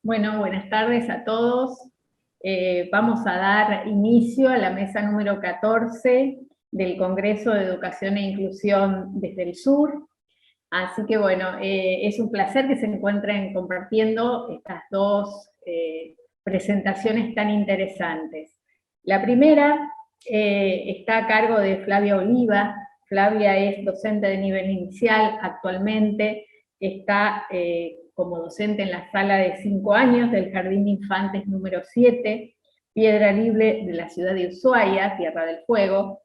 Bueno, buenas tardes a todos. Vamos a dar inicio a la mesa número 14 del Congreso de Educación e Inclusión desde el Sur. Así que bueno, es un placer que se encuentren compartiendo estas dos presentaciones tan interesantes. La primera está a cargo de Flavia Oliva. Flavia es docente de nivel inicial, actualmente está como docente en la sala de 5 años del Jardín de Infantes número 7, Piedra Libre de la ciudad de Ushuaia, Tierra del Fuego,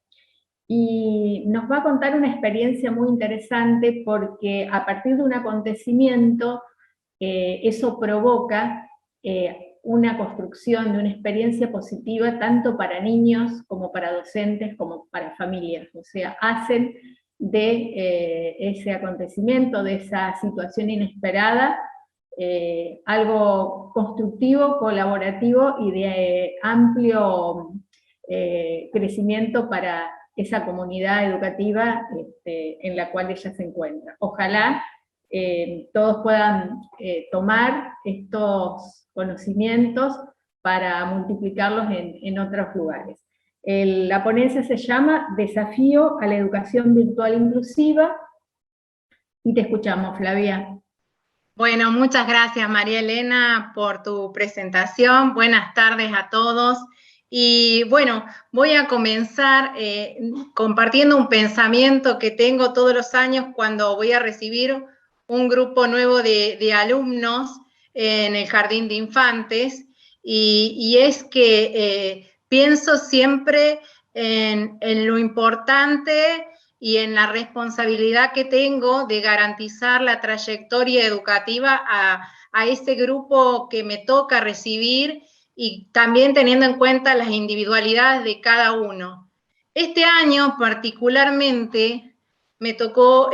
y nos va a contar una experiencia muy interesante porque a partir de un acontecimiento, eso provoca una construcción de una experiencia positiva tanto para niños como para docentes como para familias. O sea, hacen de ese acontecimiento, de esa situación inesperada, algo constructivo, colaborativo y de amplio crecimiento para esa comunidad educativa en la cual ella se encuentra. Ojalá todos puedan tomar estos conocimientos para multiplicarlos en otros lugares. La ponencia se llama Desafío a la Educación Virtual Inclusiva, y te escuchamos, Flavia. Bueno, muchas gracias, María Elena, por tu presentación. Buenas tardes a todos. Y bueno, voy a comenzar compartiendo un pensamiento que tengo todos los años cuando voy a recibir un grupo nuevo de alumnos en el Jardín de Infantes, y es que pienso siempre en lo importante y en la responsabilidad que tengo de garantizar la trayectoria educativa a ese grupo que me toca recibir, y también teniendo en cuenta las individualidades de cada uno. Este año particularmente me tocó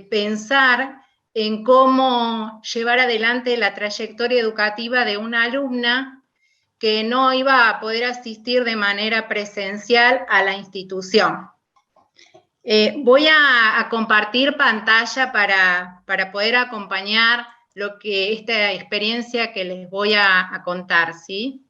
pensar en cómo llevar adelante la trayectoria educativa de una alumna que no iba a poder asistir de manera presencial a la institución. Voy a compartir pantalla para poder acompañar esta experiencia que les voy a contar, ¿sí?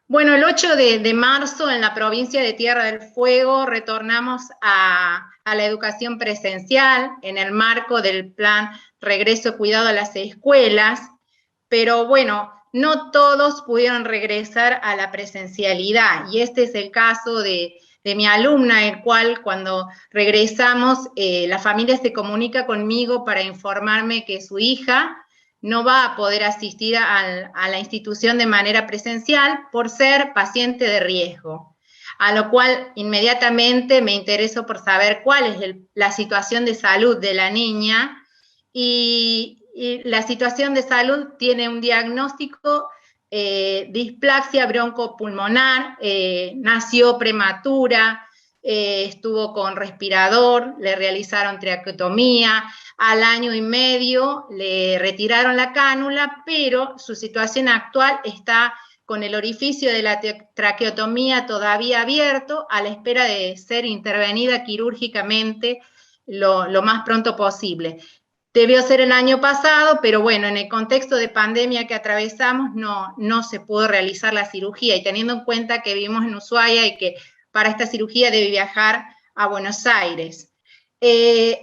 Bueno, el 8 de marzo en la provincia de Tierra del Fuego retornamos a la educación presencial en el marco del plan Regreso Cuidado a las Escuelas, pero bueno, no todos pudieron regresar a la presencialidad, y este es el caso de mi alumna, el cual cuando regresamos, la familia se comunica conmigo para informarme que su hija no va a poder asistir a la institución de manera presencial por ser paciente de riesgo, a lo cual inmediatamente me intereso por saber cuál es la situación de salud de la niña, y la situación de salud tiene un diagnóstico displasia broncopulmonar, nació prematura, estuvo con respirador, le realizaron traqueotomía, al año y medio le retiraron la cánula, pero su situación actual está con el orificio de la traqueotomía todavía abierto, a la espera de ser intervenida quirúrgicamente lo más pronto posible. Debió ser el año pasado, pero bueno, en el contexto de pandemia que atravesamos no se pudo realizar la cirugía, y teniendo en cuenta que vivimos en Ushuaia y que para esta cirugía debe viajar a Buenos Aires.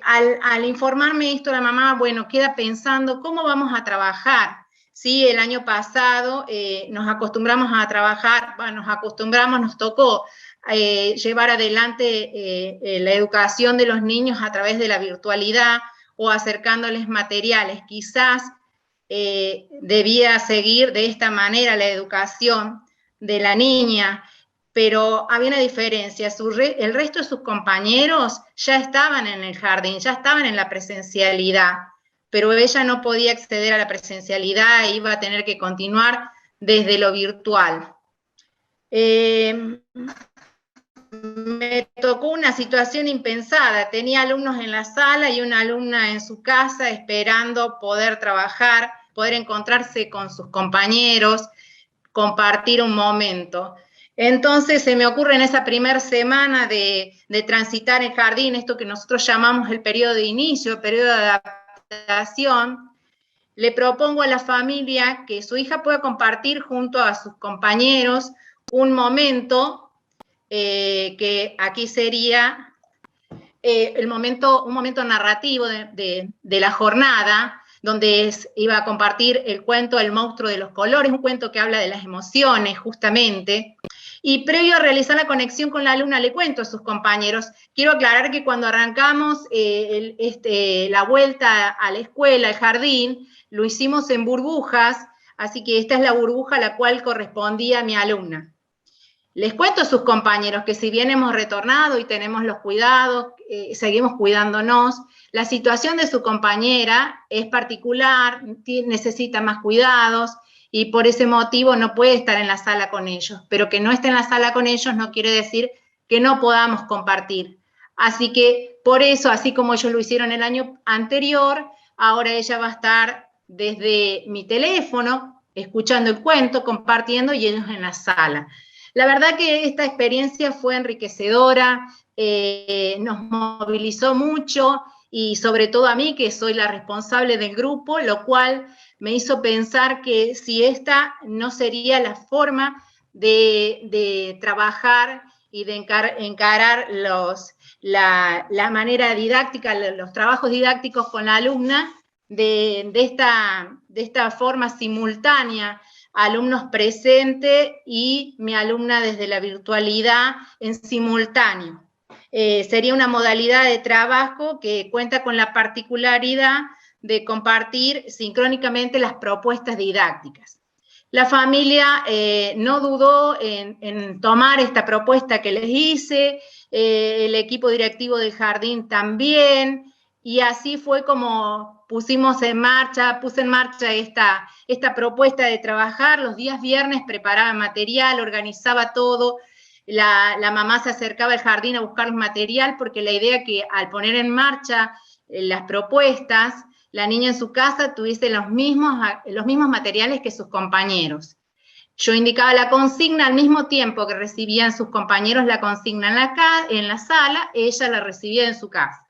Al informarme esto, la mamá, bueno, queda pensando cómo vamos a trabajar. Sí, el año pasado nos acostumbramos a trabajar, bueno, nos tocó llevar adelante la educación de los niños a través de la virtualidad o acercándoles materiales. Quizás debía seguir de esta manera la educación de la niña, pero había una diferencia. El resto de sus compañeros ya estaban en el jardín, ya estaban en la presencialidad, pero ella no podía acceder a la presencialidad e iba a tener que continuar desde lo virtual. Me tocó una situación impensada. Tenía alumnos en la sala y una alumna en su casa esperando poder trabajar, poder encontrarse con sus compañeros, compartir un momento. Entonces se me ocurre en esa primera semana de transitar el jardín, esto que nosotros llamamos el periodo de inicio, el periodo de habitación, le propongo a la familia que su hija pueda compartir junto a sus compañeros un momento, que aquí sería un momento narrativo de la jornada, donde iba a compartir el cuento El monstruo de los colores, un cuento que habla de las emociones, justamente. Y previo a realizar la conexión con la alumna, le cuento a sus compañeros. Quiero aclarar que cuando arrancamos la vuelta a la escuela, al jardín, lo hicimos en burbujas, así que esta es la burbuja a la cual correspondía a mi alumna. Les cuento a sus compañeros que si bien hemos retornado y tenemos los cuidados, seguimos cuidándonos, la situación de su compañera es particular, necesita más cuidados, y por ese motivo no puede estar en la sala con ellos. Pero que no esté en la sala con ellos no quiere decir que no podamos compartir. Así que por eso, así como ellos lo hicieron el año anterior, ahora ella va a estar desde mi teléfono, escuchando el cuento, compartiendo, y ellos en la sala. La verdad que esta experiencia fue enriquecedora, nos movilizó mucho, y sobre todo a mí, que soy la responsable del grupo, lo cual me hizo pensar que si esta no sería la forma de trabajar y de encarar la manera didáctica, los trabajos didácticos con la alumna, de esta forma simultánea, alumnos presentes y mi alumna desde la virtualidad en simultáneo. Sería una modalidad de trabajo que cuenta con la particularidad de compartir sincrónicamente las propuestas didácticas. La familia no dudó en tomar esta propuesta que les hice, el equipo directivo del jardín también, y así fue como puse en marcha esta propuesta de trabajar. Los días viernes preparaba material, organizaba todo. La mamá se acercaba al jardín a buscar el material, porque la idea que al poner en marcha las propuestas, la niña en su casa tuviese los mismos materiales que sus compañeros. Yo indicaba la consigna al mismo tiempo que recibían sus compañeros la consigna en la sala, ella la recibía en su casa.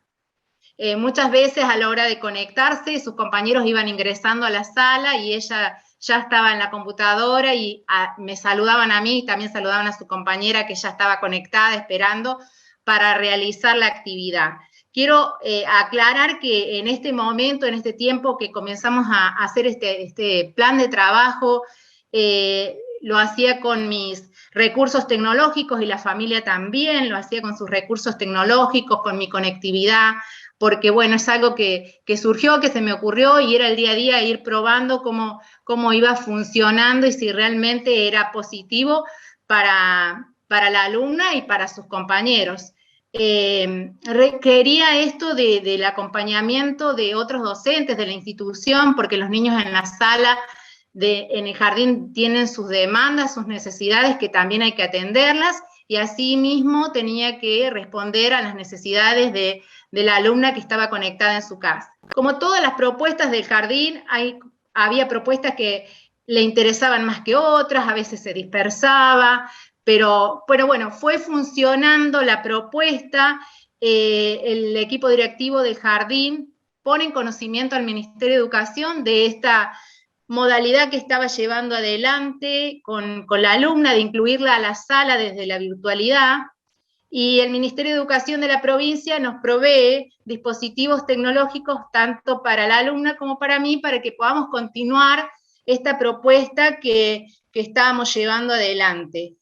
Muchas veces a la hora de conectarse, sus compañeros iban ingresando a la sala y ella ya estaba en la computadora y me saludaban a mí y también saludaban a su compañera que ya estaba conectada esperando para realizar la actividad. Quiero aclarar que en este momento, en este tiempo que comenzamos a hacer este plan de trabajo, lo hacía con mis recursos tecnológicos y la familia también, lo hacía con sus recursos tecnológicos, con mi conectividad, porque bueno, es algo que surgió, que se me ocurrió y era el día a día ir probando cómo iba funcionando y si realmente era positivo para la alumna y para sus compañeros. Requería esto del acompañamiento de otros docentes de la institución, porque los niños en la sala, en el jardín, tienen sus demandas, sus necesidades que también hay que atenderlas, y asimismo tenía que responder a las necesidades de la alumna que estaba conectada en su casa. Como todas las propuestas del jardín, había propuestas que le interesaban más que otras, a veces se dispersaba, pero bueno, fue funcionando la propuesta. El equipo directivo del jardín pone en conocimiento al Ministerio de Educación de esta modalidad que estaba llevando adelante con la alumna, de incluirla a la sala desde la virtualidad, y el Ministerio de Educación de la provincia nos provee dispositivos tecnológicos tanto para la alumna como para mí, para que podamos continuar esta propuesta que estábamos llevando adelante.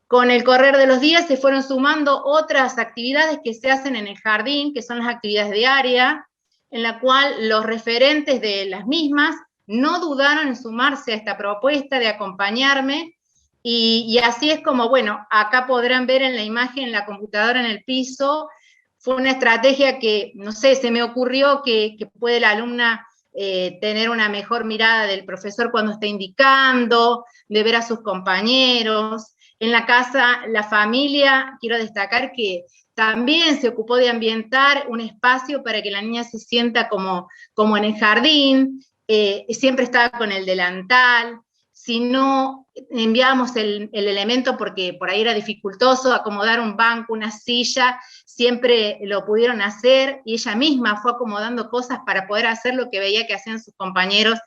Con el correr de los días se fueron sumando otras actividades que se hacen en el jardín, que son las actividades de área, en la cual los referentes de las mismas no dudaron en sumarse a esta propuesta de acompañarme, y así es como, bueno, acá podrán ver en la imagen, en la computadora en el piso, fue una estrategia que, no sé, se me ocurrió que puede la alumna tener una mejor mirada del profesor cuando está indicando, de ver a sus compañeros. En la casa, la familia, quiero destacar que también se ocupó de ambientar un espacio para que la niña se sienta como en el jardín, siempre estaba con el delantal. si no enviábamos el elemento porque por ahí era dificultoso acomodar un banco, una silla, siempre lo pudieron hacer, y ella misma fue acomodando cosas para poder hacer lo que veía que hacían sus compañeros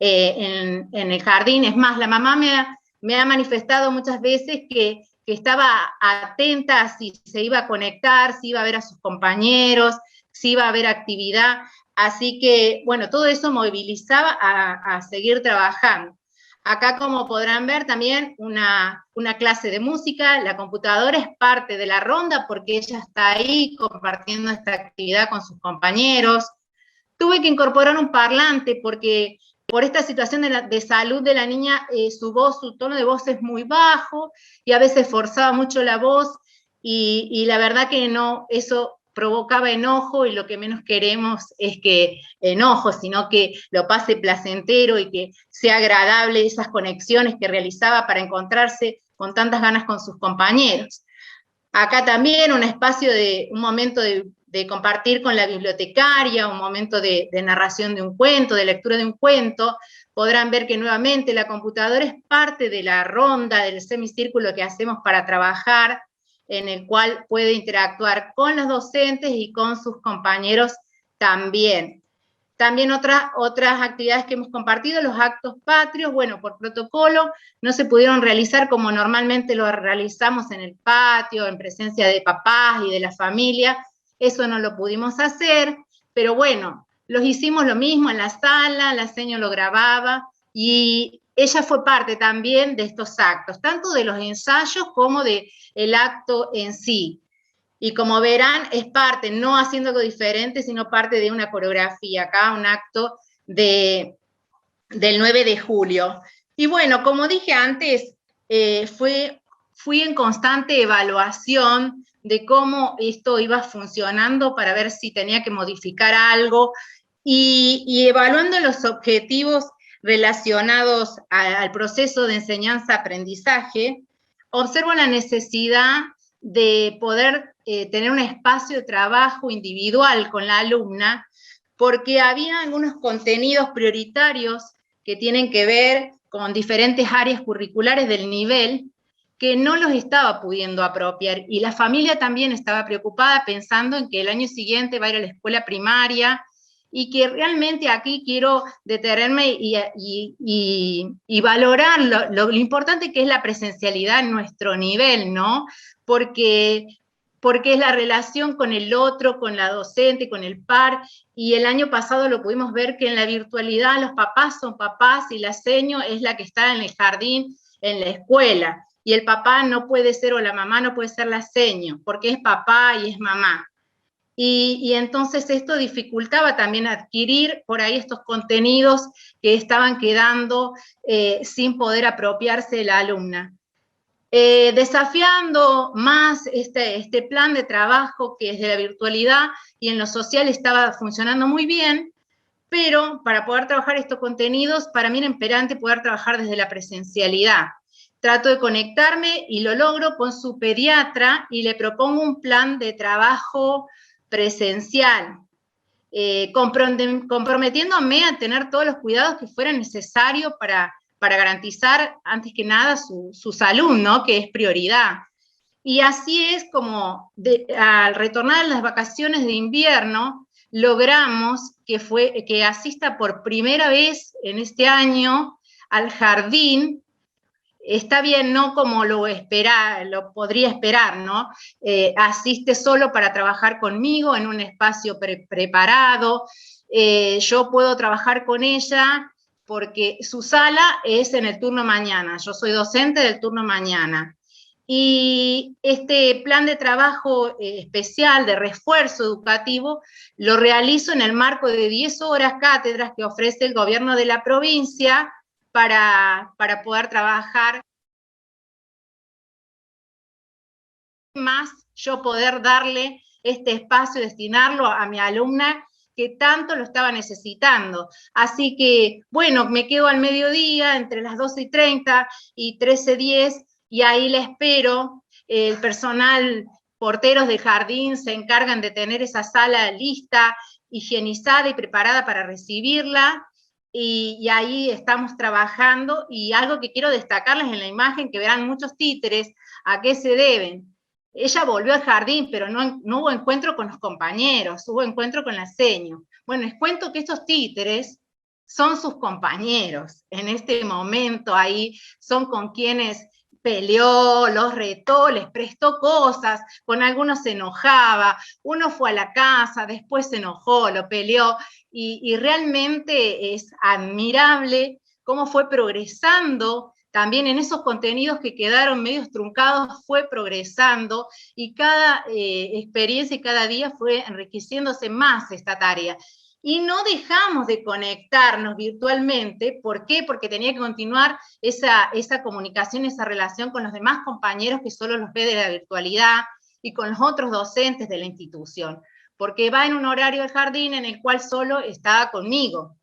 en el jardín. Es más, la mamá me ha manifestado muchas veces que estaba atenta a si se iba a conectar, si iba a ver a sus compañeros, si iba a haber actividad. Así que, bueno, todo eso movilizaba a seguir trabajando. Acá, como podrán ver, también una clase de música. La computadora es parte de la ronda porque ella está ahí compartiendo esta actividad con sus compañeros. Tuve que incorporar un parlante porque por esta situación de salud de la niña, su tono de voz es muy bajo y a veces forzaba mucho la voz, y la verdad que no, eso provocaba enojo, y lo que menos queremos es que enojo, sino que lo pase placentero y que sea agradable esas conexiones que realizaba para encontrarse con tantas ganas con sus compañeros. Acá también un momento de compartir con la bibliotecaria, un momento de narración de un cuento, de lectura de un cuento. Podrán ver que nuevamente la computadora es parte de la ronda, del semicírculo que hacemos para trabajar, en el cual puede interactuar con los docentes y con sus compañeros también. También otras actividades que hemos compartido, los actos patrios, bueno, por protocolo no se pudieron realizar como normalmente lo realizamos en el patio, en presencia de papás y de la familia. Eso no lo pudimos hacer, pero bueno, los hicimos lo mismo en la sala, la seño lo grababa, y ella fue parte también de estos actos, tanto de los ensayos como del acto en sí. Y como verán, es parte, no haciendo algo diferente, sino parte de una coreografía, acá un acto del 9 de julio. Y bueno, como dije antes, fui en constante evaluación de cómo esto iba funcionando para ver si tenía que modificar algo, y evaluando los objetivos relacionados al proceso de enseñanza-aprendizaje, observo la necesidad de poder tener un espacio de trabajo individual con la alumna, porque había algunos contenidos prioritarios que tienen que ver con diferentes áreas curriculares del nivel que no los estaba pudiendo apropiar, y la familia también estaba preocupada pensando en que el año siguiente va a ir a la escuela primaria, y que realmente aquí quiero detenerme y valorar lo importante que es la presencialidad en nuestro nivel, ¿no? Porque es la relación con el otro, con la docente, con el par, y el año pasado lo pudimos ver que en la virtualidad los papás son papás y la seño es la que está en el jardín, en la escuela, y el papá no puede ser, o la mamá no puede ser la seño, porque es papá y es mamá. Y entonces esto dificultaba también adquirir por ahí estos contenidos que estaban quedando sin poder apropiarse la alumna. Desafiando más este plan de trabajo que es de la virtualidad, y en lo social estaba funcionando muy bien, pero para poder trabajar estos contenidos, para mí era imperante poder trabajar desde la presencialidad. Trato de conectarme y lo logro con su pediatra, y le propongo un plan de trabajo presencial, comprometiéndome a tener todos los cuidados que fueran necesarios para garantizar, antes que nada, su salud, ¿no? Que es prioridad. Y así es como, al retornar a las vacaciones de invierno, logramos que asista por primera vez en este año al jardín. Está bien, no como lo podría esperar, ¿no? Asiste solo para trabajar conmigo en un espacio preparado. Yo puedo trabajar con ella porque su sala es en el turno mañana. Yo soy docente del turno mañana. Y este plan de trabajo especial de refuerzo educativo lo realizo en el marco de 10 horas cátedras que ofrece el gobierno de la provincia para poder trabajar más, yo poder darle este espacio, destinarlo a mi alumna que tanto lo estaba necesitando. Así que, bueno, me quedo al mediodía entre las 12:30 y 13:10, y ahí la espero. El personal, porteros de jardín, se encargan de tener esa sala lista, higienizada y preparada para recibirla. y ahí estamos trabajando, y algo que quiero destacarles en la imagen, que verán muchos títeres, ¿a qué se deben? Ella volvió al jardín, pero no hubo encuentro con los compañeros, hubo encuentro con la seño. Bueno, les cuento que estos títeres son sus compañeros. En este momento ahí son con quienes peleó, los retó, les prestó cosas, con algunos se enojaba, uno fue a la casa, después se enojó, lo peleó, y realmente es admirable cómo fue progresando. También en esos contenidos que quedaron medios truncados fue progresando, y cada experiencia y cada día fue enriqueciéndose más esta tarea. Y no dejamos de conectarnos virtualmente. ¿Por qué? Porque tenía que continuar esa comunicación, esa relación con los demás compañeros que solo los ve de la virtualidad, y con los otros docentes de la institución, porque va en un horario del jardín en el cual solo estaba conmigo.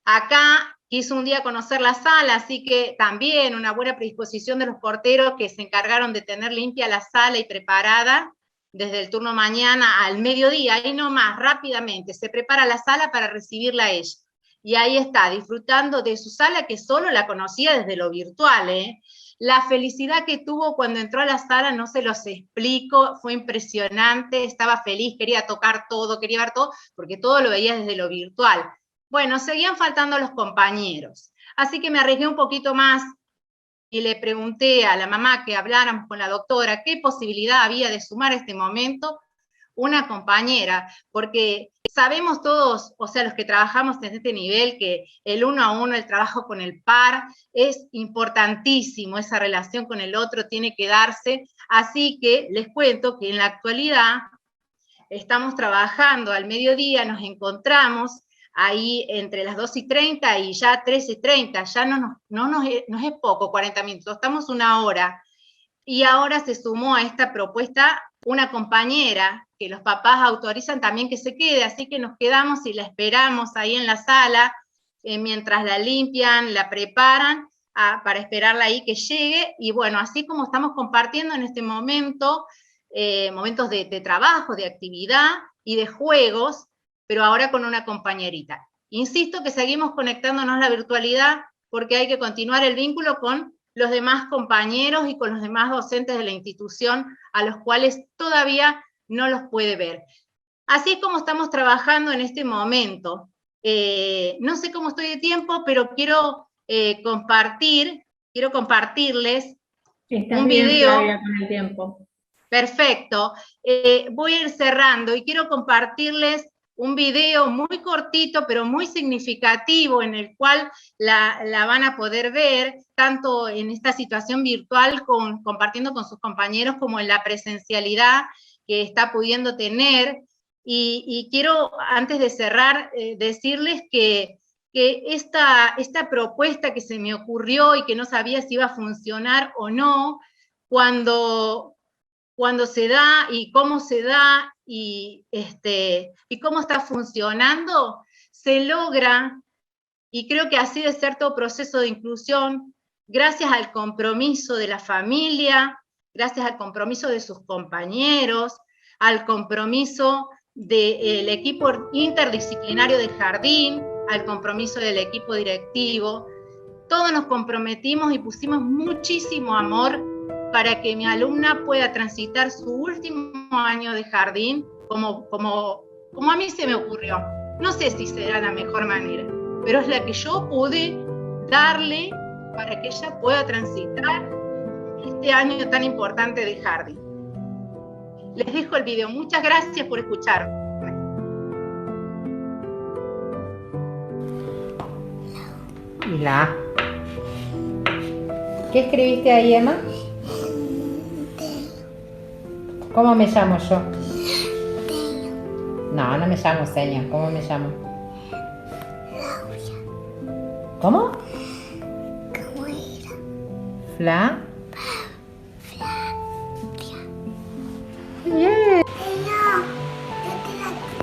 Acá quiso un día conocer la sala, así que también una buena predisposición de los porteros, que se encargaron de tener limpia la sala y preparada desde el turno mañana al mediodía, ahí nomás, rápidamente, se prepara la sala para recibirla a ella. Y ahí está, disfrutando de su sala, que solo la conocía desde lo virtual, ¿eh? La felicidad que tuvo cuando entró a la sala no se los explico, fue impresionante, estaba feliz, quería tocar todo, quería ver todo, porque todo lo veía desde lo virtual. Bueno, seguían faltando los compañeros, así que me arriesgué un poquito más y le pregunté a la mamá que habláramos con la doctora qué posibilidad había de sumar a este momento una compañera, porque sabemos todos, o sea, los que trabajamos en este nivel, que el 1 a 1, el trabajo con el par, es importantísimo, esa relación con el otro tiene que darse, así que les cuento que en la actualidad estamos trabajando al mediodía, nos encontramos ahí entre las 2:30 y ya 13:30, ya no es poco, 40 minutos, estamos una hora, y ahora se sumó a esta propuesta una compañera, que los papás autorizan también que se quede, así que nos quedamos y la esperamos ahí en la sala, mientras la limpian, la preparan, para esperarla ahí que llegue, y bueno, así como estamos compartiendo en este momento, momentos de trabajo, de actividad y de juegos, pero ahora con una compañerita. Insisto que seguimos conectándonos a la virtualidad, porque hay que continuar el vínculo con los demás compañeros y con los demás docentes de la institución, a los cuales todavía no los puede ver. Así es como estamos trabajando en este momento. No sé cómo estoy de tiempo, pero quiero compartirles un video. Flavia, con el tiempo. Perfecto. Voy a ir cerrando y quiero compartirles un video muy cortito, pero muy significativo, en el cual la van a poder ver, tanto en esta situación virtual, compartiendo con sus compañeros, como en la presencialidad que está pudiendo tener. Y quiero, antes de cerrar, decirles que esta propuesta que se me ocurrió y que no sabía si iba a funcionar o no, cuando se da y cómo se da y cómo está funcionando, se logra, y creo que así debe ser todo proceso de inclusión, gracias al compromiso de la familia, gracias al compromiso de sus compañeros, al compromiso del equipo interdisciplinario del jardín, al compromiso del equipo directivo. Todos nos comprometimos y pusimos muchísimo amor para que mi alumna pueda transitar su último año de jardín como a mí se me ocurrió. No sé si será la mejor manera, pero es la que yo pude darle para que ella pueda transitar este año tan importante de jardín. Les dejo el video. Muchas gracias por escuchar. Y la A. ¿Qué escribiste ahí, Emma? ¿Cómo me llamo yo? No, no me llamo Seña. ¿Cómo me llamo? ¿Cómo? ¿Cómo era? Fla. No, yo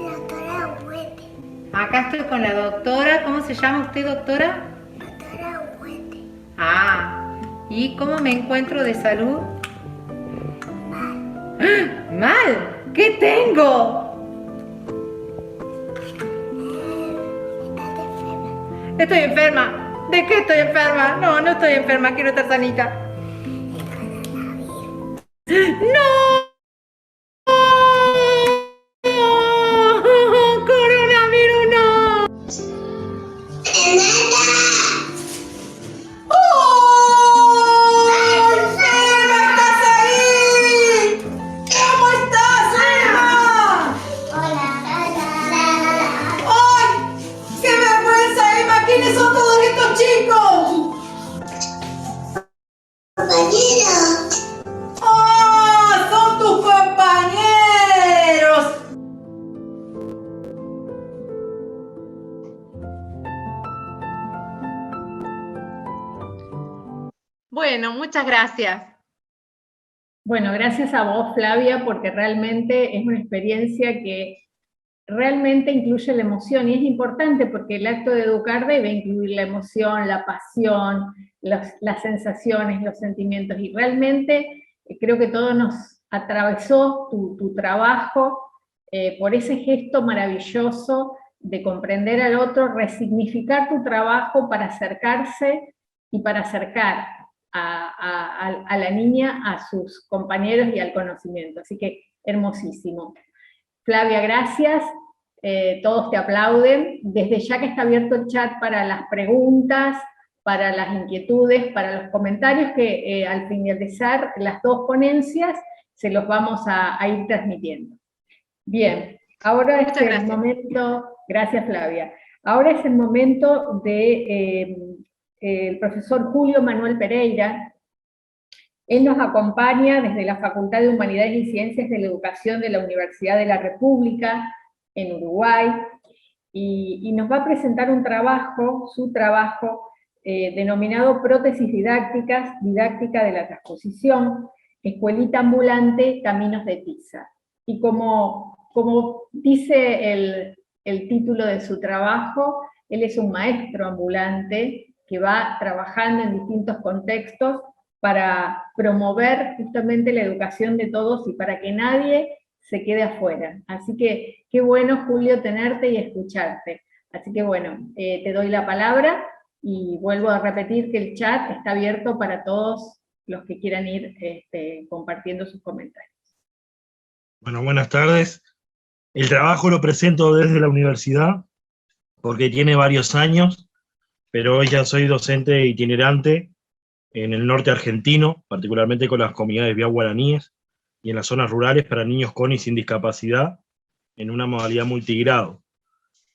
la doctora Huete. Acá estoy con la doctora. ¿Cómo se llama usted, doctora? Doctora Huete. Ah, ¿y cómo me encuentro de salud? Mal. ¡Ah! ¿Mal? ¿Qué tengo? Estás enferma. Estoy enferma. ¿De qué estoy enferma? No, no estoy enferma, quiero estar sanita. ¡No! ¡Coronavirus no! ¿Quiénes son todos estos chicos? Compañeros. ¡Ah! ¡Son tus compañeros! Bueno, muchas gracias. Bueno, gracias a vos, Flavia, porque realmente es una experiencia que realmente incluye la emoción, y es importante porque el acto de educar debe incluir la emoción, la pasión, las sensaciones, los sentimientos, y realmente creo que todo nos atravesó tu trabajo por ese gesto maravilloso de comprender al otro, resignificar tu trabajo para acercarse y para acercar a la niña a sus compañeros y al conocimiento. Así que hermosísimo. Flavia, gracias. Todos te aplauden. Desde ya que está abierto el chat para las preguntas, para las inquietudes, para los comentarios, que al finalizar las dos ponencias se los vamos a ir transmitiendo. Bien, ahora es el momento, gracias Flavia, ahora es el momento de el profesor Julio Manuel Pereira. Él nos acompaña desde la Facultad de Humanidades y Ciencias de la Educación de la Universidad de la República, en Uruguay, y nos va a presentar un trabajo, su trabajo, denominado Prótesis Didácticas, Didáctica de la Transposición, Escuelita Ambulante, Caminos de Pisa. Y como dice el título de su trabajo, él es un maestro ambulante que va trabajando en distintos contextos para promover justamente la educación de todos y para que nadie se quede afuera. Así que qué bueno, Julio, tenerte y escucharte. Así que bueno, te doy la palabra y vuelvo a repetir que el chat está abierto para todos los que quieran ir compartiendo sus comentarios. Bueno, buenas tardes. El trabajo lo presento desde la universidad porque tiene varios años, pero hoy ya soy docente itinerante en el norte argentino, particularmente con las comunidades biau-guaraníes y en las zonas rurales para niños con y sin discapacidad, en una modalidad multigrado.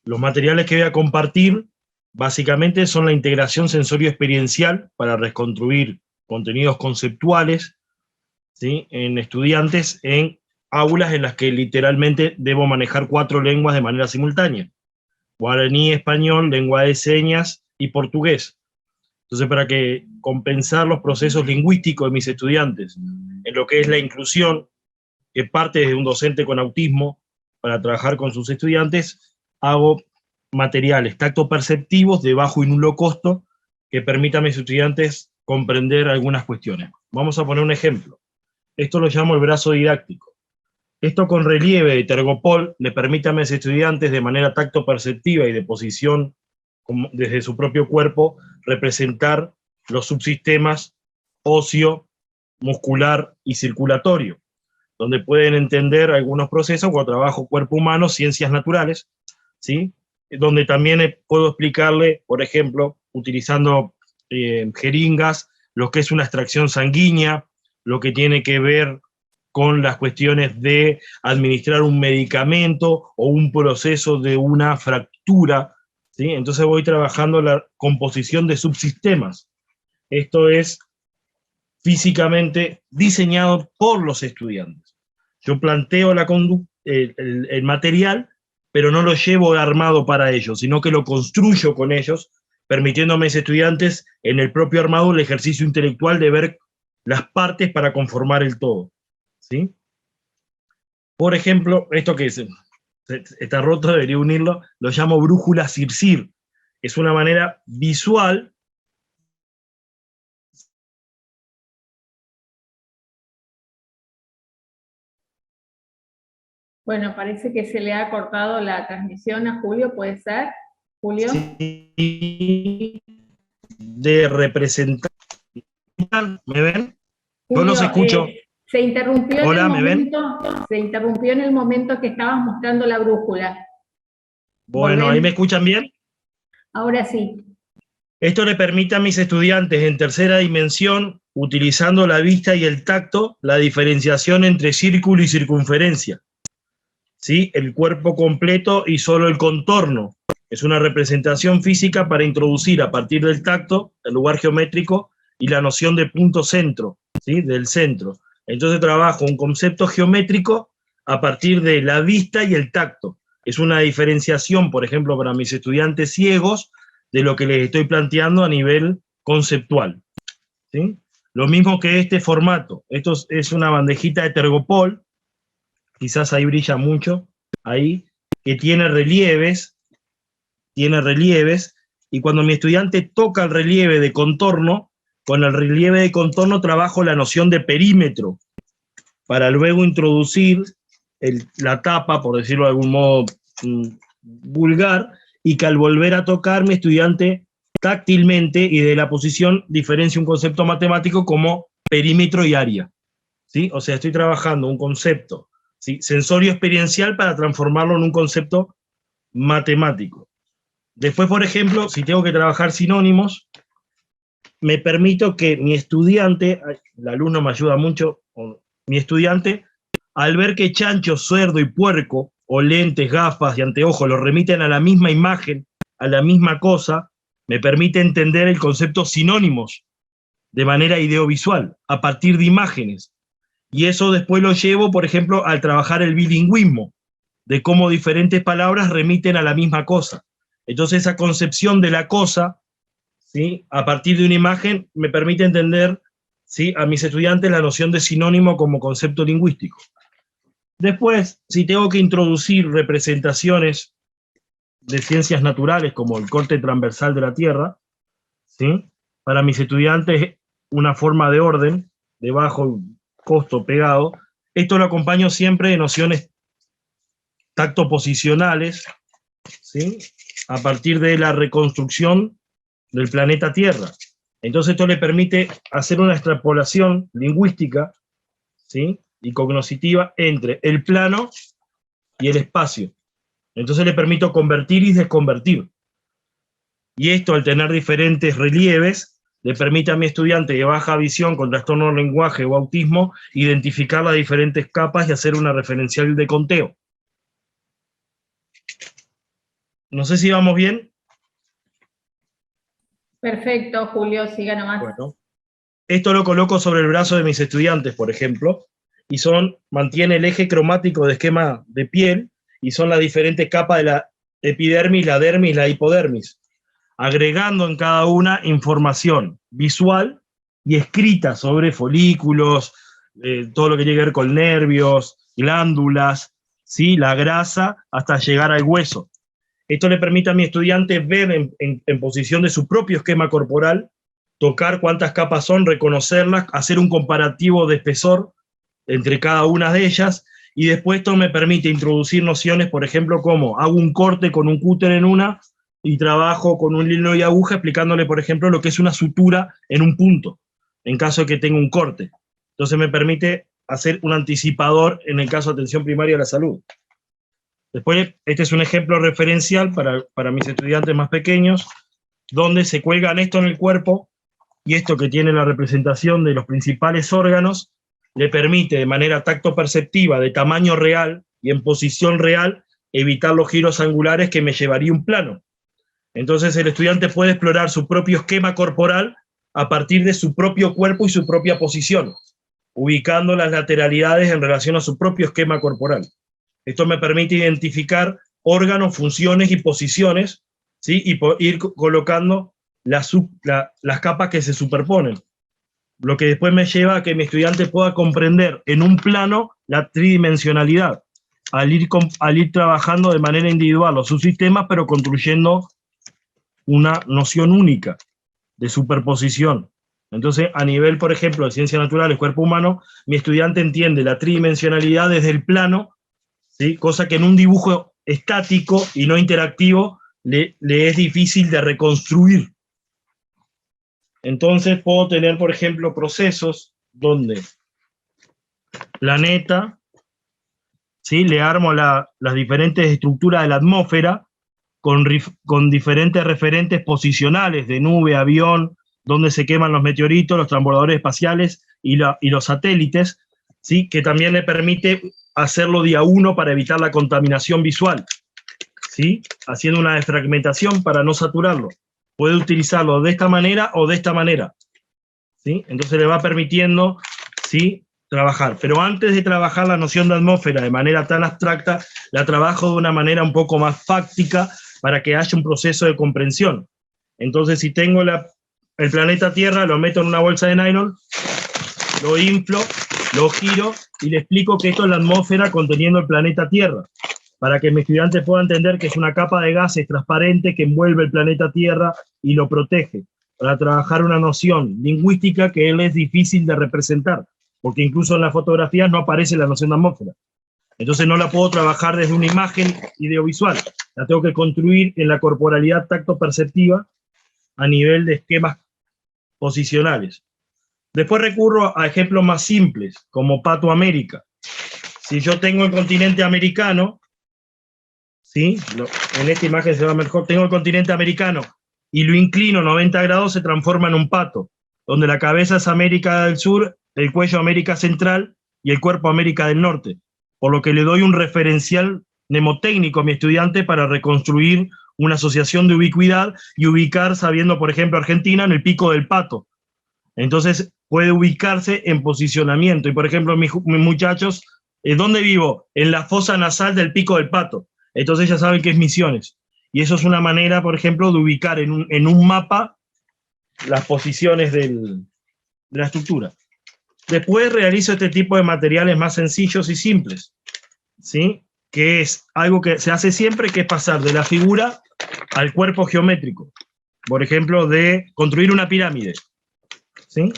Los materiales que voy a compartir, básicamente, son la integración sensorio-experiencial para reconstruir contenidos conceptuales, ¿sí?, en estudiantes en aulas en las que literalmente debo manejar 4 lenguas de manera simultánea: guaraní, español, lengua de señas y portugués. Entonces, para que compensar los procesos lingüísticos de mis estudiantes en lo que es la inclusión, que parte desde un docente con autismo, para trabajar con sus estudiantes, hago materiales tacto-perceptivos de bajo y nulo costo que permitan a mis estudiantes comprender algunas cuestiones. Vamos a poner un ejemplo. Esto lo llamo el brazo didáctico. Esto con relieve de Tergopol le permite a mis estudiantes de manera tacto-perceptiva y de posición desde su propio cuerpo representar los subsistemas óseo, muscular y circulatorio, donde pueden entender algunos procesos cuando trabajo cuerpo humano, ciencias naturales, ¿sí?, donde también puedo explicarle, por ejemplo, utilizando jeringas, lo que es una extracción sanguínea, lo que tiene que ver con las cuestiones de administrar un medicamento o un proceso de una fractura, ¿sí? Entonces voy trabajando la composición de subsistemas. Esto es físicamente diseñado por los estudiantes. Yo planteo el material, pero no lo llevo armado para ellos, sino que lo construyo con ellos, permitiéndome a mis estudiantes en el propio armado el ejercicio intelectual de ver las partes para conformar el todo, ¿sí? Por ejemplo, esto que está roto, debería unirlo, lo llamo brújula CIRCIR. Es una manera visual . Bueno, parece que se le ha cortado la transmisión a Julio, ¿puede ser? Julio. Sí, de representar. ¿Me ven? Yo Julio, los escucho. se interrumpió Hola, en ¿me el ven? momento, se interrumpió en el momento que estabas mostrando la brújula. Bueno, Volvemos. ¿ahí me escuchan bien? Ahora sí. Esto le permite a mis estudiantes en tercera dimensión, utilizando la vista y el tacto, la diferenciación entre círculo y circunferencia. ¿Sí? El cuerpo completo y solo el contorno. Es una representación física para introducir a partir del tacto, el lugar geométrico y la noción de punto centro, ¿sí? Del centro. Entonces trabajo un concepto geométrico a partir de la vista y el tacto. Es una diferenciación, por ejemplo, para mis estudiantes ciegos, de lo que les estoy planteando a nivel conceptual, ¿sí? Lo mismo que este formato. Esto es una bandejita de Tergopol, quizás ahí brilla mucho, ahí, que tiene relieves, y cuando mi estudiante toca el relieve de contorno, con el relieve de contorno trabajo la noción de perímetro, para luego introducir la tapa, por decirlo de algún modo vulgar, y que al volver a tocar mi estudiante táctilmente y de la posición diferencia un concepto matemático como perímetro y área, ¿sí? O sea, estoy trabajando un concepto, ¿sí? Sensorio experiencial para transformarlo en un concepto matemático. Después, por ejemplo, si tengo que trabajar sinónimos, me permito que mi estudiante, el alumno me ayuda mucho, mi estudiante, al ver que chancho, cerdo y puerco, o lentes, gafas y anteojos, lo remiten a la misma imagen, a la misma cosa, me permite entender el concepto sinónimos de manera ideovisual, a partir de imágenes. Y eso después lo llevo, por ejemplo, al trabajar el bilingüismo, de cómo diferentes palabras remiten a la misma cosa. Entonces esa concepción de la cosa, ¿sí? A partir de una imagen, me permite entender, ¿sí? A mis estudiantes la noción de sinónimo como concepto lingüístico. Después, si tengo que introducir representaciones de ciencias naturales, como el corte transversal de la Tierra, ¿sí? Para mis estudiantes una forma de orden, de bajo costo pegado, esto lo acompaño siempre de nociones tactoposicionales, ¿sí? A partir de la reconstrucción del planeta Tierra. Entonces esto le permite hacer una extrapolación lingüística, ¿sí? Y cognoscitiva entre el plano y el espacio. Entonces le permito convertir y desconvertir. Y esto, al tener diferentes relieves, le permite a mi estudiante de baja visión con trastorno del lenguaje o autismo identificar las diferentes capas y hacer una referencial de conteo. No sé si vamos bien. Perfecto, Julio, siga nomás. Bueno, esto lo coloco sobre el brazo de mis estudiantes, por ejemplo, y mantiene el eje cromático de esquema de piel, y son las diferentes capas de la epidermis, la dermis, la hipodermis, agregando en cada una información visual y escrita sobre folículos, todo lo que tiene que ver con nervios, glándulas, ¿sí? La grasa, hasta llegar al hueso. Esto le permite a mi estudiante ver en posición de su propio esquema corporal, tocar cuántas capas son, reconocerlas, hacer un comparativo de espesor entre cada una de ellas, y después esto me permite introducir nociones, por ejemplo, como hago un corte con un cúter en una, y trabajo con un hilo y aguja explicándole, por ejemplo, lo que es una sutura en un punto, en caso de que tenga un corte. Entonces me permite hacer un anticipador en el caso de atención primaria de la salud. Después, este es un ejemplo referencial para mis estudiantes más pequeños, donde se cuelgan esto en el cuerpo, y esto que tiene la representación de los principales órganos, le permite de manera tacto perceptiva, de tamaño real y en posición real, evitar los giros angulares que me llevaría un plano. Entonces el estudiante puede explorar su propio esquema corporal a partir de su propio cuerpo y su propia posición, ubicando las lateralidades en relación a su propio esquema corporal. Esto me permite identificar órganos, funciones y posiciones, ¿sí? Y ir colocando las capas que se superponen. Lo que después me lleva a que mi estudiante pueda comprender en un plano la tridimensionalidad, al ir trabajando de manera individual los subsistemas, pero construyendo una noción única de superposición. Entonces, a nivel, por ejemplo, de ciencias naturales, cuerpo humano, mi estudiante entiende la tridimensionalidad desde el plano, ¿sí? Cosa que en un dibujo estático y no interactivo le es difícil de reconstruir. Entonces puedo tener, por ejemplo, procesos donde planeta, ¿sí? Le armo las diferentes estructuras de la atmósfera con diferentes referentes posicionales de nube, avión, donde se queman los meteoritos, los transbordadores espaciales y los satélites, ¿sí? Que también le permite hacerlo día 1 para evitar la contaminación visual, ¿sí? Haciendo una desfragmentación para no saturarlo. Puede utilizarlo de esta manera o de esta manera, ¿sí? Entonces le va permitiendo, ¿sí?, trabajar. Pero antes de trabajar la noción de atmósfera de manera tan abstracta, la trabajo de una manera un poco más fáctica para que haya un proceso de comprensión. Entonces, si tengo el planeta Tierra, lo meto en una bolsa de nylon, lo inflo, lo giro y le explico que esto es la atmósfera conteniendo el planeta Tierra, para que mi estudiante pueda entender que es una capa de gases transparente que envuelve el planeta Tierra y lo protege, para trabajar una noción lingüística que él es difícil de representar, porque incluso en las fotografías no aparece la noción de atmósfera. Entonces no la puedo trabajar desde una imagen audiovisual, la tengo que construir en la corporalidad tacto-perceptiva a nivel de esquemas posicionales. Después recurro a ejemplos más simples, como Pato América. Si yo tengo el continente americano, ¿sí? En esta imagen se va mejor, tengo el continente americano y lo inclino 90 grados, se transforma en un pato, donde la cabeza es América del Sur, el cuello América Central y el cuerpo América del Norte, por lo que le doy un referencial mnemotécnico a mi estudiante para reconstruir una asociación de ubicuidad y ubicar, sabiendo, por ejemplo, Argentina en el pico del pato. Entonces puede ubicarse en posicionamiento. Y, por ejemplo, mis muchachos, ¿dónde vivo? En la fosa nasal del pico del pato. Entonces ya saben que es Misiones. Y eso es una manera, por ejemplo, de ubicar en un mapa las posiciones de la estructura. Después realizo este tipo de materiales más sencillos y simples, ¿sí? Que es algo que se hace siempre, que es pasar de la figura al cuerpo geométrico. Por ejemplo, de construir una pirámide, ¿sí?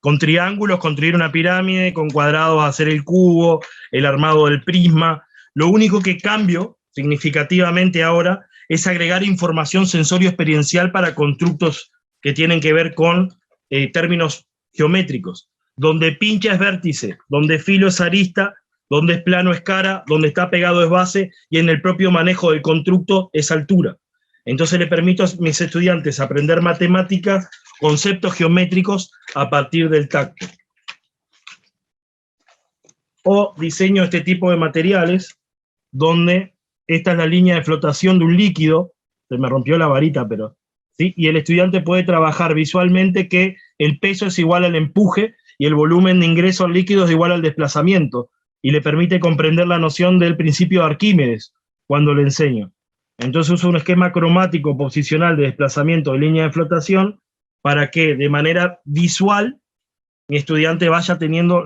Con triángulos construir una pirámide, con cuadrados hacer el cubo, el armado del prisma. Lo único que cambio significativamente ahora es agregar información sensorio-experiencial para constructos que tienen que ver con términos geométricos, donde pincha es vértice, donde filo es arista, donde es plano es cara, donde está pegado es base, y en el propio manejo del constructo es altura. Entonces le permito a mis estudiantes aprender matemáticas, conceptos geométricos a partir del tacto. O diseño este tipo de materiales, donde esta es la línea de flotación de un líquido, se me rompió la varita, pero, ¿sí? Y el estudiante puede trabajar visualmente que el peso es igual al empuje y el volumen de ingreso al líquido es igual al desplazamiento, y le permite comprender la noción del principio de Arquímedes cuando le enseño. Entonces uso un esquema cromático posicional de desplazamiento de línea de flotación para que de manera visual mi estudiante vaya teniendo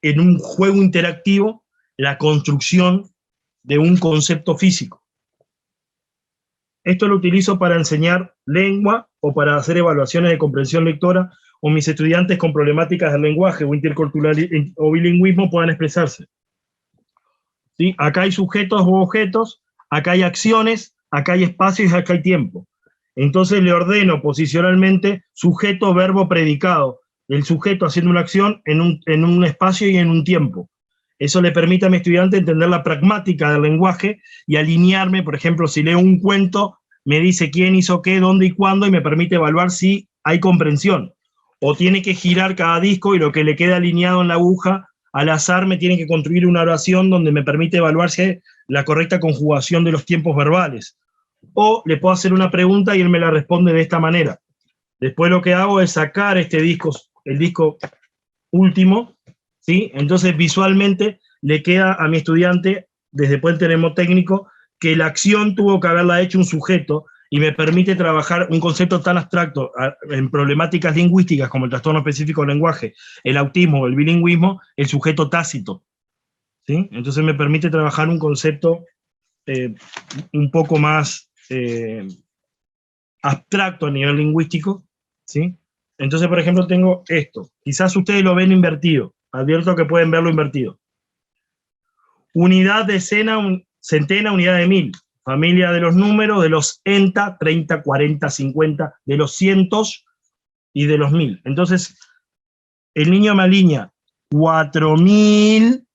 en un juego interactivo la construcción de un concepto físico. Esto lo utilizo para enseñar lengua o para hacer evaluaciones de comprensión lectora, o mis estudiantes con problemáticas del lenguaje o interculturalismo o bilingüismo puedan expresarse. ¿Sí? Acá hay sujetos u objetos, acá hay acciones, acá hay espacios y acá hay tiempo. Entonces le ordeno posicionalmente sujeto, verbo, predicado. El sujeto haciendo una acción en un espacio y en un tiempo. Eso le permite a mi estudiante entender la pragmática del lenguaje y alinearme. Por ejemplo, si leo un cuento, me dice quién hizo qué, dónde y cuándo, y me permite evaluar si hay comprensión. O tiene que girar cada disco y lo que le queda alineado en la aguja, al azar me tiene que construir una oración donde me permite evaluarse la correcta conjugación de los tiempos verbales. O le puedo hacer una pregunta y él me la responde de esta manera. Después lo que hago es sacar este disco, el disco último, ¿sí? Entonces visualmente le queda a mi estudiante, desde puente mnemotécnico, que la acción tuvo que haberla hecho un sujeto, y me permite trabajar un concepto tan abstracto en problemáticas lingüísticas como el trastorno específico del lenguaje, el autismo o el bilingüismo, el sujeto tácito, ¿sí? Entonces me permite trabajar un concepto un poco más abstracto a nivel lingüístico, ¿sí? Entonces, por ejemplo, tengo esto. Quizás ustedes lo ven invertido. Advierto que pueden verlo invertido. Unidad, decena, centena, unidad de mil. familia de los números, de los enta, 30, 40, 50, de los cientos y de los mil. Entonces, el niño me alinea 4000,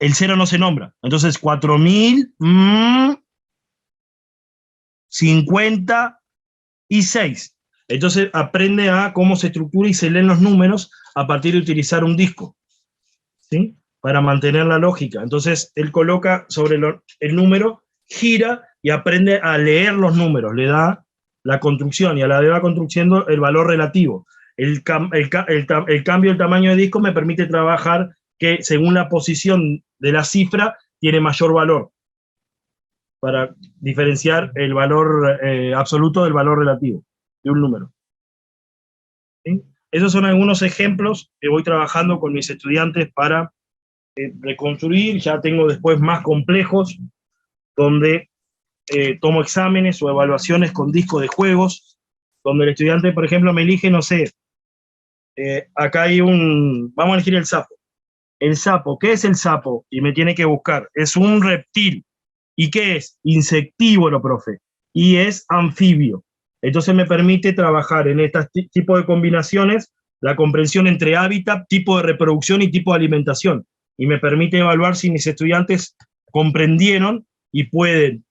el cero no se nombra, entonces 4056. Entonces aprende a cómo se estructura y se leen los números a partir de utilizar un disco, ¿sí? Para mantener la lógica. Entonces él coloca sobre el número, gira y aprende a leer los números, le da la construcción y a la vez va construyendo el valor relativo. El cambio del tamaño de disco me permite trabajar que según la posición de la cifra tiene mayor valor, para diferenciar el valor absoluto del valor relativo de un número. ¿Sí? Esos son algunos ejemplos que voy trabajando con mis estudiantes para reconstruir. Ya tengo después más complejos, donde tomo exámenes o evaluaciones con discos de juegos, donde el estudiante, por ejemplo, me elige, no sé, acá hay vamos a elegir el sapo. El sapo, ¿qué es el sapo? Y me tiene que buscar. Es un reptil. ¿Y qué es? Insectívoro, profe. Y es anfibio. Entonces me permite trabajar en este tipo de combinaciones la comprensión entre hábitat, tipo de reproducción y tipo de alimentación. Y me permite evaluar si mis estudiantes comprendieron y pueden,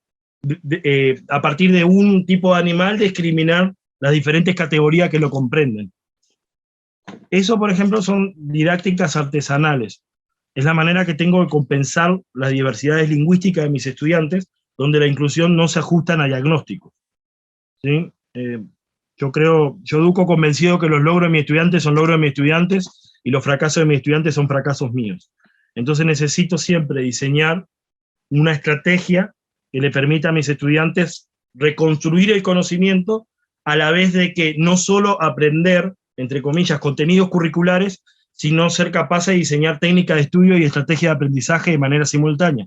a partir de un tipo de animal, discriminar las diferentes categorías que lo comprenden. Eso, por ejemplo, son didácticas artesanales. Es la manera que tengo de compensar las diversidades lingüísticas de mis estudiantes, donde la inclusión no se ajustan a diagnósticos. ¿Sí? Yo educo convencido que los logros de mis estudiantes son logros de mis estudiantes y los fracasos de mis estudiantes son fracasos míos. Entonces necesito siempre diseñar una estrategia que le permita a mis estudiantes reconstruir el conocimiento, a la vez de que no solo aprender, entre comillas, contenidos curriculares, sino ser capaz de diseñar técnicas de estudio y estrategias de aprendizaje de manera simultánea,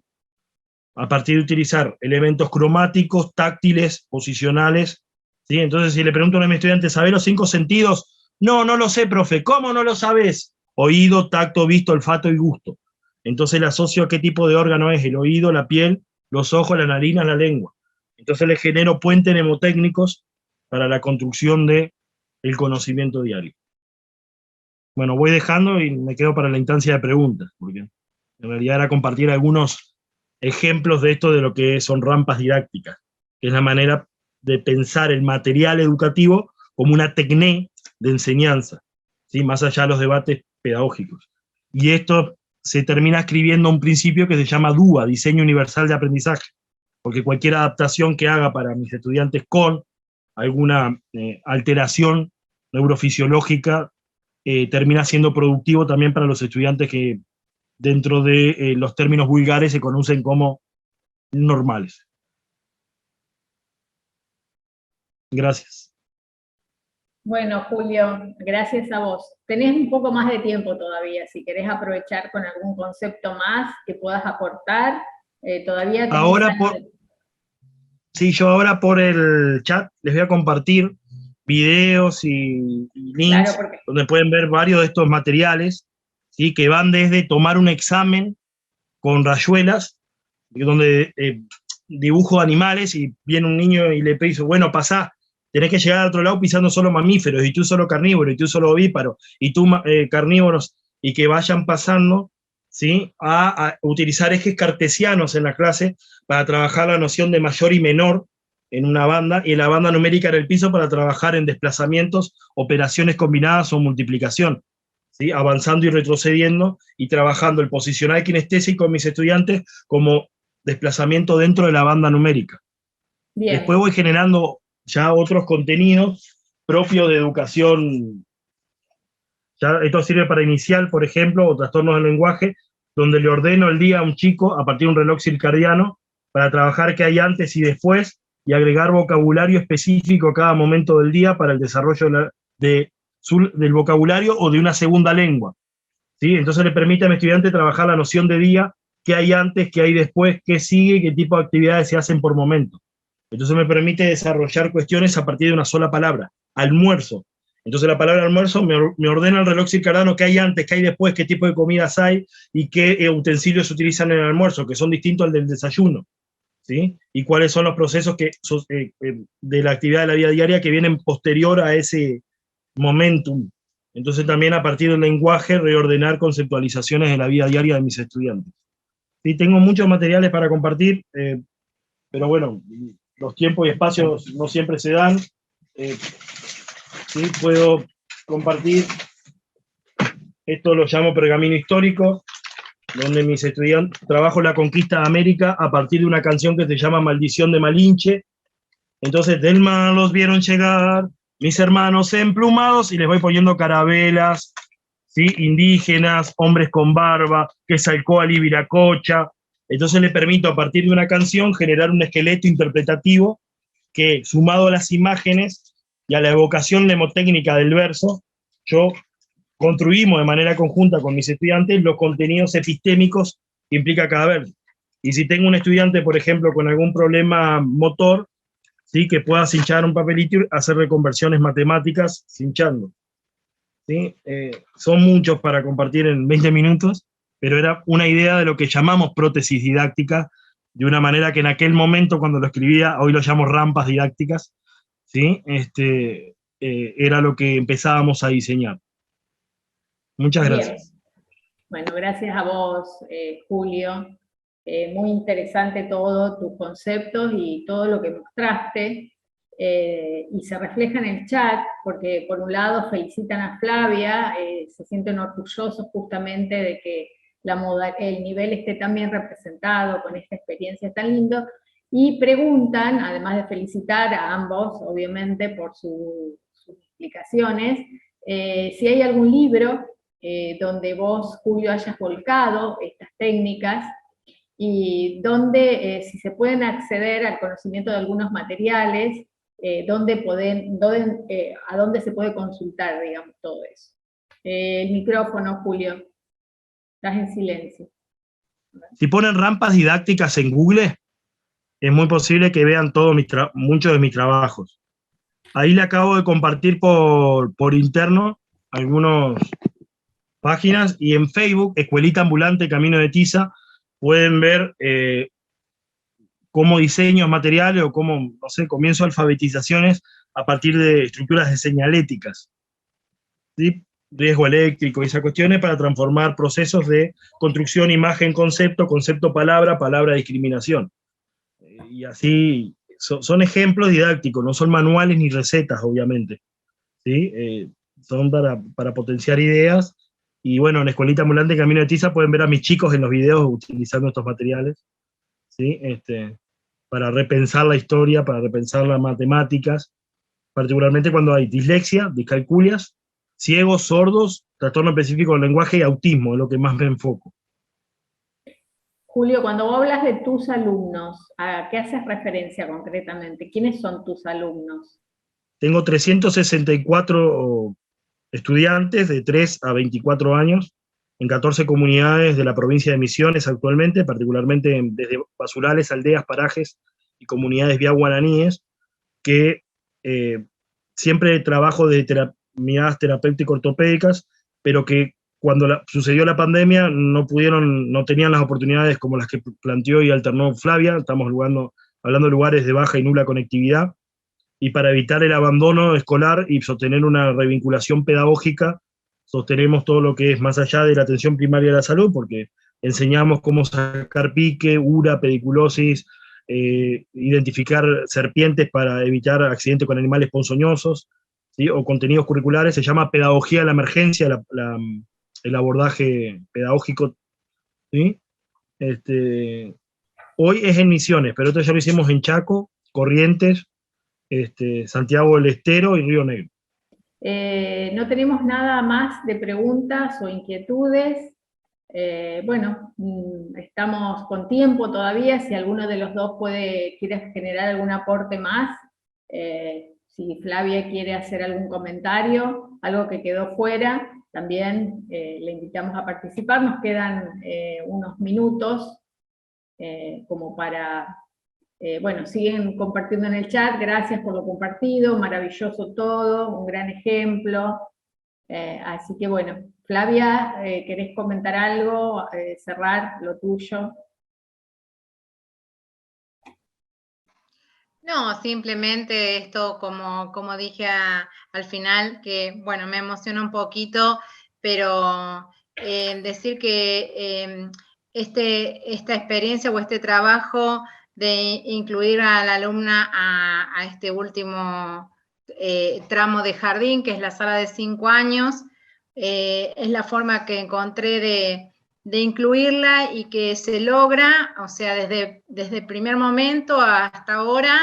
a partir de utilizar elementos cromáticos, táctiles, posicionales. ¿Sí? Entonces, si le pregunto a mis estudiantes, ¿sabés los 5 sentidos? No, no lo sé, profe. ¿Cómo no lo sabés? Oído, tacto, visto, olfato y gusto. Entonces le asocio a qué tipo de órgano es: el oído, la piel, los ojos, la narina, la lengua. Entonces le genero puentes mnemotécnicos para la construcción del conocimiento diario. Bueno, voy dejando y me quedo para la instancia de preguntas, porque en realidad era compartir algunos ejemplos de esto, de lo que son rampas didácticas, que es la manera de pensar el material educativo como una tecné de enseñanza, ¿sí? Más allá de los debates pedagógicos. Y esto se termina escribiendo un principio que se llama DUA, Diseño Universal de Aprendizaje, porque cualquier adaptación que haga para mis estudiantes con alguna alteración neurofisiológica termina siendo productivo también para los estudiantes que dentro de los términos vulgares se conocen como normales. Gracias. Bueno, Julio, gracias a vos. Tenés un poco más de tiempo todavía, si querés aprovechar con algún concepto más que puedas aportar. Todavía tenés ahora sí, yo ahora por el chat les voy a compartir videos y links, claro, donde pueden ver varios de estos materiales, ¿sí? Que van desde tomar un examen con rayuelas, donde dibujo animales y viene un niño y le dice, bueno, pasá, tenés que llegar al otro lado pisando solo mamíferos, y tú solo carnívoro, y tú solo ovíparo, y tú carnívoros, y que vayan pasando, ¿sí? a utilizar ejes cartesianos en la clase para trabajar la noción de mayor y menor en una banda, y en la banda numérica en el piso para trabajar en desplazamientos, operaciones combinadas o multiplicación, ¿sí? Avanzando y retrocediendo, y trabajando el posicional kinestésico con mis estudiantes como desplazamiento dentro de la banda numérica. Bien. Después voy generando ya otros contenidos propios de educación. Ya esto sirve para inicial, por ejemplo, o trastornos del lenguaje, donde le ordeno el día a un chico a partir de un reloj circadiano para trabajar qué hay antes y después, y agregar vocabulario específico a cada momento del día para el desarrollo del vocabulario o de una segunda lengua, ¿sí? Entonces le permite a mi estudiante trabajar la noción de día, qué hay antes, qué hay después, qué sigue, qué tipo de actividades se hacen por momento. Entonces me permite desarrollar cuestiones a partir de una sola palabra: almuerzo. Entonces la palabra almuerzo me ordena el reloj circadiano qué hay antes, qué hay después, qué tipo de comidas hay y qué utensilios se utilizan en el almuerzo, que son distintos al del desayuno, ¿sí? Y cuáles son los procesos de la actividad de la vida diaria que vienen posterior a ese momentum. Entonces también a partir del lenguaje reordenar conceptualizaciones de la vida diaria de mis estudiantes. Sí, tengo muchos materiales para compartir, pero bueno, los tiempos y espacios no siempre se dan. Sí, puedo compartir, esto lo llamo pergamino histórico, donde mis estudiantes, trabajo la conquista de América a partir de una canción que se llama Maldición de Malinche. Entonces, del mar los vieron llegar mis hermanos emplumados, y les voy poniendo carabelas, ¿sí? Indígenas, hombres con barba, Quetzalcóatl y Viracocha. Entonces le permito, a partir de una canción, generar un esqueleto interpretativo que, sumado a las imágenes y a la evocación mnemotécnica del verso, yo construimos de manera conjunta con mis estudiantes los contenidos epistémicos que implica cada verso. Y si tengo un estudiante, por ejemplo, con algún problema motor, ¿sí? Que pueda cinchar un papelito y hacer reconversiones matemáticas cinchando. ¿Sí? Son muchos para compartir en 20 minutos, pero era una idea de lo que llamamos prótesis didáctica, de una manera que en aquel momento, cuando lo escribía, hoy lo llamo rampas didácticas, ¿sí? Era lo que empezábamos a diseñar. Muchas gracias. Bien. Bueno, gracias a vos, Julio. Muy interesante todo, tus conceptos y todo lo que mostraste. Y se refleja en el chat, porque por un lado felicitan a Flavia, se sienten orgullosos justamente de que el nivel esté tan bien representado, con esta experiencia tan lindo, y preguntan, además de felicitar a ambos, obviamente, por sus explicaciones, si hay algún libro donde vos, Julio, hayas volcado estas técnicas, y donde, si se pueden acceder al conocimiento de algunos materiales, a dónde se puede consultar, digamos, todo eso. El micrófono, Julio. Estás en silencio. Si ponen rampas didácticas en Google, es muy posible que vean muchos de mis trabajos. Ahí le acabo de compartir por interno algunas páginas, y en Facebook, Escuelita Ambulante Camino de Tiza, pueden ver cómo diseños materiales o cómo, no sé, comienzo alfabetizaciones a partir de estructuras de señaléticas, ¿sí? Riesgo eléctrico y esas cuestiones para transformar procesos de construcción, imagen, concepto, concepto, palabra, palabra, discriminación. Y así son ejemplos didácticos, no son manuales ni recetas, obviamente, ¿sí? Son para potenciar ideas. Y bueno, en Escuelita Ambulante Camino de Tiza pueden ver a mis chicos en los videos utilizando estos materiales, ¿sí? Para repensar la historia, para repensar las matemáticas, particularmente cuando hay dislexia, discalculias, ciegos, sordos, trastorno específico del lenguaje y autismo, es lo que más me enfoco. Julio, cuando vos hablas de tus alumnos, ¿a qué haces referencia concretamente? ¿Quiénes son tus alumnos? Tengo 364 estudiantes de 3 a 24 años en 14 comunidades de la provincia de Misiones actualmente, particularmente desde basurales, aldeas, parajes y comunidades guaraníes, que siempre trabajo de miradas terapéutico-ortopédicas, pero que cuando sucedió la pandemia no tenían las oportunidades como las que planteó y alternó Flavia. Estamos hablando de lugares de baja y nula conectividad, y para evitar el abandono escolar y sostener una revinculación pedagógica, sostenemos todo lo que es más allá de la atención primaria de la salud, porque enseñamos cómo sacar pique, ura, pediculosis, identificar serpientes para evitar accidentes con animales ponzoñosos, ¿sí? O contenidos curriculares. Se llama pedagogía de la emergencia, el abordaje pedagógico, ¿sí? Hoy es en Misiones, pero esto ya lo hicimos en Chaco, Corrientes, Santiago del Estero y Río Negro. No tenemos nada más de preguntas o inquietudes. Bueno, estamos con tiempo todavía, si alguno de los dos quiere generar algún aporte más, si Flavia quiere hacer algún comentario, algo que quedó fuera, también le invitamos a participar. Nos quedan unos minutos como para... bueno, siguen compartiendo en el chat, gracias por lo compartido, maravilloso todo, un gran ejemplo. Así que bueno, Flavia, ¿querés comentar algo? Cerrar lo tuyo. No, simplemente esto, como dije al final, que bueno, me emociona un poquito, pero decir que esta experiencia o este trabajo de incluir a la alumna a este último tramo de jardín, que es la sala de 5 años, es la forma que encontré de incluirla y que se logra, o sea, desde el primer momento hasta ahora,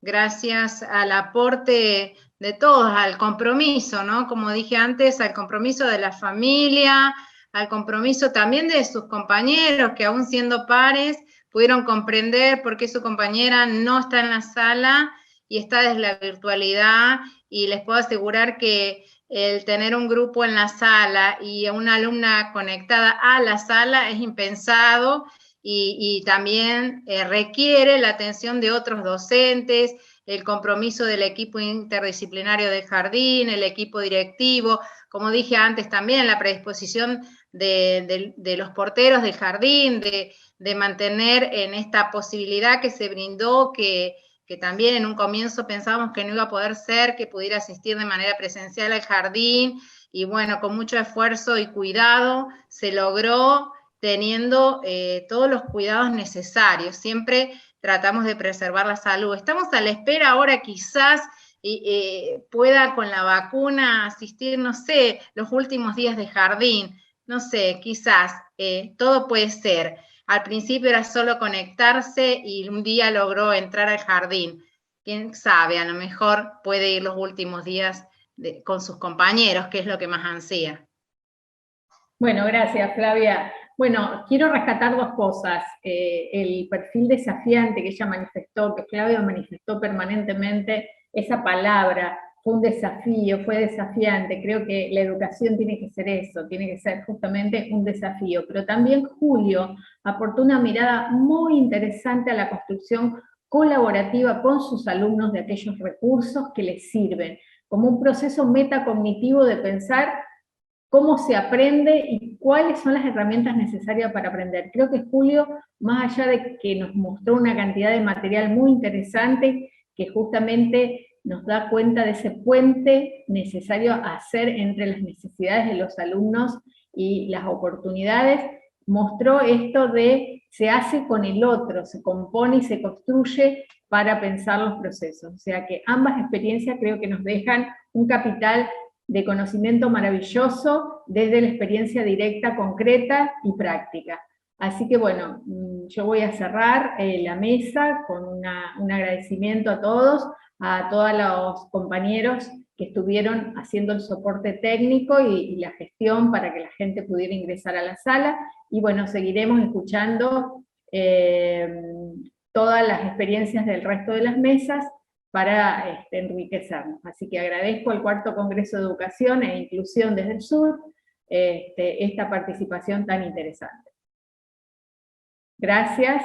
gracias al aporte de todos, al compromiso, ¿no? Como dije antes, al compromiso de la familia, al compromiso también de sus compañeros, que aún siendo pares, pudieron comprender por qué su compañera no está en la sala y está desde la virtualidad, y les puedo asegurar que el tener un grupo en la sala y una alumna conectada a la sala es impensado, y también requiere la atención de otros docentes, el compromiso del equipo interdisciplinario del jardín, el equipo directivo, como dije antes también, la predisposición de los porteros del jardín, de mantener en esta posibilidad que se brindó, que también en un comienzo pensábamos que no iba a poder ser, que pudiera asistir de manera presencial al jardín, y bueno, con mucho esfuerzo y cuidado se logró, teniendo todos los cuidados necesarios. Siempre tratamos de preservar la salud. Estamos a la espera ahora quizás pueda con la vacuna asistir, no sé, los últimos días de jardín, no sé, quizás, todo puede ser. Al principio era solo conectarse y un día logró entrar al jardín. Quién sabe, a lo mejor puede ir los últimos días con sus compañeros, que es lo que más ansía. Bueno, gracias, Flavia. Bueno, quiero rescatar dos cosas. El perfil desafiante que ella manifestó, que Flavia manifestó permanentemente, esa palabra, fue un desafío, fue desafiante. Creo que la educación tiene que ser eso, tiene que ser justamente un desafío. Pero también Julio aportó una mirada muy interesante a la construcción colaborativa con sus alumnos de aquellos recursos que les sirven, como un proceso metacognitivo de pensar cómo se aprende y cuáles son las herramientas necesarias para aprender. Creo que Julio, más allá de que nos mostró una cantidad de material muy interesante, que justamente nos da cuenta de ese puente necesario a hacer entre las necesidades de los alumnos y las oportunidades, mostró esto de se hace con el otro, se compone y se construye para pensar los procesos. O sea que ambas experiencias creo que nos dejan un capital de conocimiento maravilloso desde la experiencia directa, concreta y práctica. Así que bueno, yo voy a cerrar la mesa con un agradecimiento a todos los compañeros que estuvieron haciendo el soporte técnico y la gestión para que la gente pudiera ingresar a la sala, y bueno, seguiremos escuchando todas las experiencias del resto de las mesas para enriquecernos. Así que agradezco al Cuarto Congreso de Educación e Inclusión desde el Sur esta participación tan interesante. Gracias.